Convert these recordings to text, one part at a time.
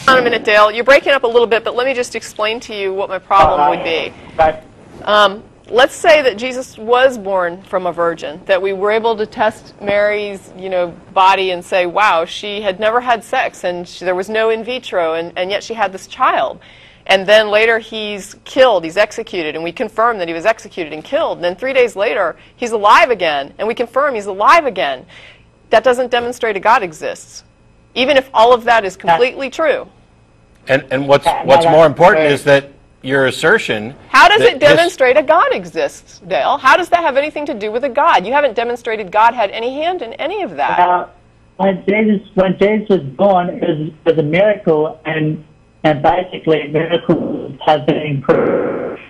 On a minute, Dale. You're breaking up a little bit, but let me just explain to you what my problem would be. Let's say that Jesus was born from a virgin, that we were able to test Mary's, body and say, wow, she had never had sex, and there was no in vitro, and yet she had this child. And then later he's killed, he's executed, and we confirm that he was executed and killed. And then 3 days later, he's alive again, and we confirm he's alive again. That doesn't demonstrate a God exists, even if all of that is completely true. And what's more important is that your assertion... How does it demonstrate a God exists, Dale? How does that have anything to do with a God? You haven't demonstrated God had any hand in any of that. When Jesus was born, it was a miracle, and basically miracles have been proved.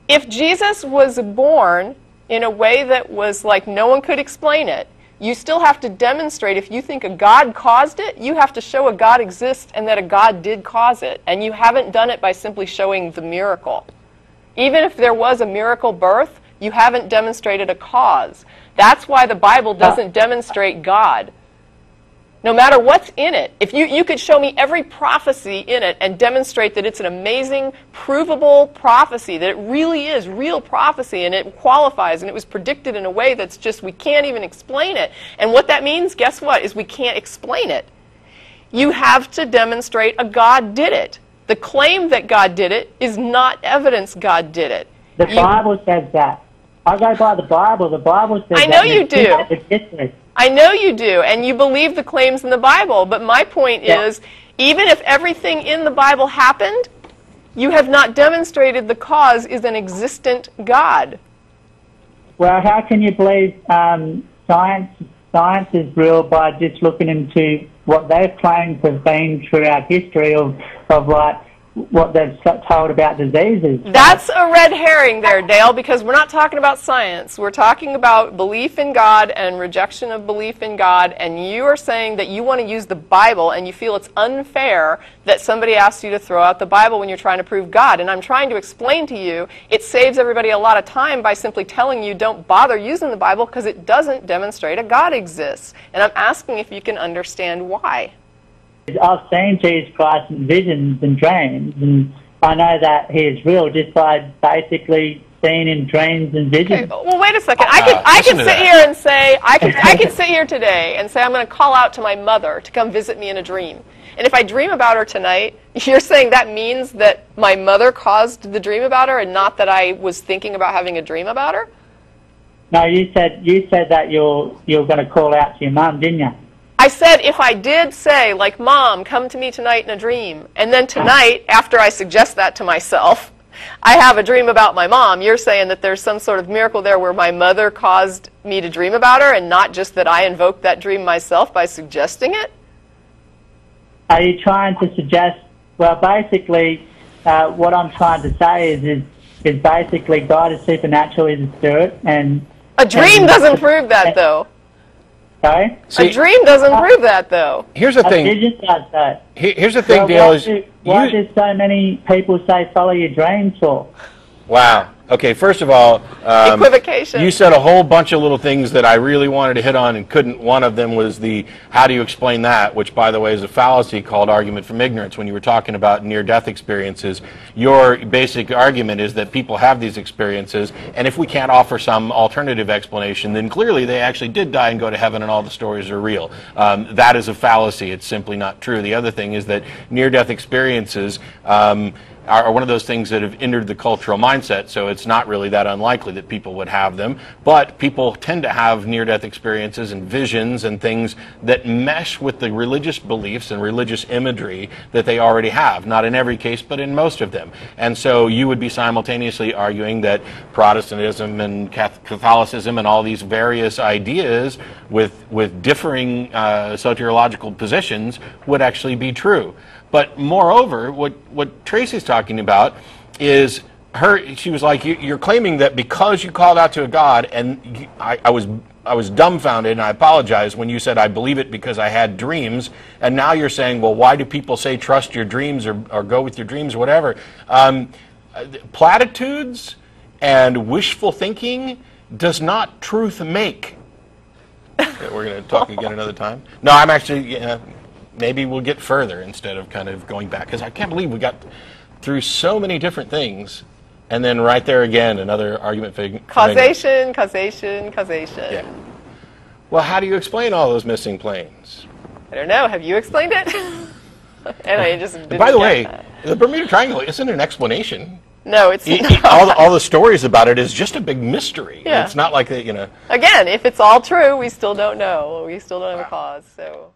If Jesus was born in a way that was like no one could explain it, you still have to demonstrate, if you think a God caused it, you have to show a God exists and that a God did cause it. And you haven't done it by simply showing the miracle. Even if there was a miracle birth, you haven't demonstrated a cause. That's why the Bible doesn't demonstrate God. No matter what's in it, if you could show me every prophecy in it and demonstrate that it's an amazing, provable prophecy, that it really is real prophecy and it qualifies and it was predicted in a way that's just, we can't even explain it. And what that means, guess what, is we can't explain it. You have to demonstrate a God did it. The claim that God did it is not evidence God did it. The Bible says that. I go by the Bible. The Bible says that. I know you do. I know you do, and you believe the claims in the Bible, but my point is, even if everything in the Bible happened, you have not demonstrated the cause is an existent God. Well, how can you believe science is real by just looking into what they've claimed have been throughout history of like what they've told about diseases? That's a red herring there, Dale, because we're not talking about science. We're talking about belief in God and rejection of belief in God, and you are saying that you want to use the Bible and you feel it's unfair that somebody asks you to throw out the Bible when you're trying to prove God. And I'm trying to explain to you it saves everybody a lot of time by simply telling you don't bother using the Bible because it doesn't demonstrate a God exists. And I'm asking if you can understand why. I've seen Jesus Christ in visions and dreams, and I know that he is real just by basically seeing in dreams and visions. Okay, well, wait a second. I can sit here and say, I can sit here today and say I'm going to call out to my mother to come visit me in a dream. And if I dream about her tonight, you're saying that means that my mother caused the dream about her and not that I was thinking about having a dream about her? No, you said that you're going to call out to your mum, didn't you? I said if I did say, like, Mom, come to me tonight in a dream, and then tonight, after I suggest that to myself, I have a dream about my mom, you're saying that there's some sort of miracle there where my mother caused me to dream about her and not just that I invoked that dream myself by suggesting it? Are you trying to suggest, well, basically, what I'm trying to say is basically God is supernatural, he's a spirit, and... A dream doesn't prove that, though. Sorry? See, a dream doesn't prove that, though. Here's the thing. Here's the thing, Dale. Why do so many people say follow your dreams for? Wow. Okay, first of all, equivocation. You said a whole bunch of little things that I really wanted to hit on and couldn't. One of them was the how do you explain that, which, by the way, is a fallacy called argument from ignorance. When you were talking about near-death experiences, your basic argument is that people have these experiences, and if we can't offer some alternative explanation, then clearly they actually did die and go to heaven and all the stories are real. That is a fallacy. It's simply not true. The other thing is that near-death experiences are one of those things that have entered the cultural mindset, so it's not really that unlikely that people would have them. But people tend to have near-death experiences and visions and things that mesh with the religious beliefs and religious imagery that they already have. Not in every case, but in most of them. And so you would be simultaneously arguing that Protestantism and Catholicism and all these various ideas with differing soteriological positions would actually be true. But moreover, what Tracie's talking about is she was like, you're claiming that because you called out to a God, and I was dumbfounded, and I apologize when you said I believe it because I had dreams, and now you're saying, well, why do people say trust your dreams or go with your dreams or whatever? Platitudes and wishful thinking does not truth make. We're going to talk again another time. No, I'm actually... maybe we'll get further instead of kind of going back. Because I can't believe we got through so many different things, and then right there again, another argument for causation, causation, causation. Yeah. Well, how do you explain all those missing planes? I don't know. Have you explained it? And I just didn't By the get way, that. the Bermuda Triangle isn't an explanation. No, it's not. All the stories about it is just a big mystery. Yeah. It's not like that, you know. Again, if it's all true, we still don't know. We still don't have a cause. So.